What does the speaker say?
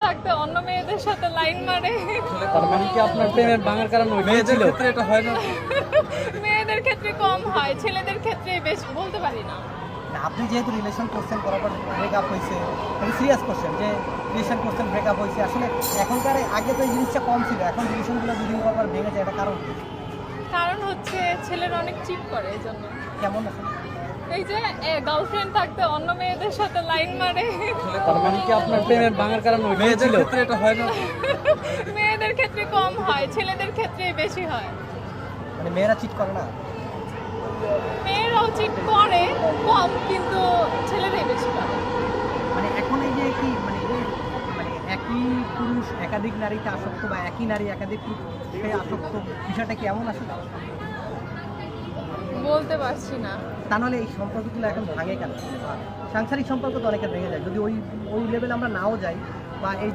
থাকতে অন্য মেয়েদের সাথে লাইন মারে। তার মানে কি আপনার প্রেমের ভাঙার কারণ ওইটাই ছিল? এটা হয় না। মেয়েদের ক্ষেত্রে কম হয়, ছেলেদের ক্ষেত্রে বেশি, বলতে পারি না। আপনি যেহেতু রিলেশন করছেন, করার পর ব্রেকআপ হয়েছে, আমি সিরিয়াস কোশ্চেন যে রিলেশন করছেন, ব্রেকআপ হয়েছে, আসলে এখনকার আগে তো এই জিনিসটা কম ছিল, এখন রিলেশনগুলো দুদিন পর পর ভেঙে যায়, এটা কারণ কি? কারণ হচ্ছে ছেলেরা অনেক চিট করে, এই জন্য। কেমন আসলে? এই যে গার্লফ্রেন্ড থাকতে অন্য মেয়েদের সাথে লাইন মারে। তার মানে কি আপনার প্রেমের ভাঙার কারণ ওইটাই ছিল? এটা হয় না। মেয়েদের ক্ষেত্রে কম হয়, ছেলেদের ক্ষেত্রে বেশি হয়। মানে মেয়েরা চিট করে না? মেয়েরাও চিট করে কম, কিন্তু ছেলেরাই বেশি করে। মানে এখন এই যে কি মানে একই পুরুষ একাধিক নারীতে আসক্ত, বা একই নারী একাধিক পুরুষে আসক্ত, বিষয়টা কি এমন আসলে? বলতে পারছি না। তা নাহলে এই সম্পর্কগুলো এখন ভাঙে কেন? সাংসারিক সম্পর্ক তো অনেকে ভেঙে যায়, যদি ওই লেভেলে আমরা নাও যাই, বা এই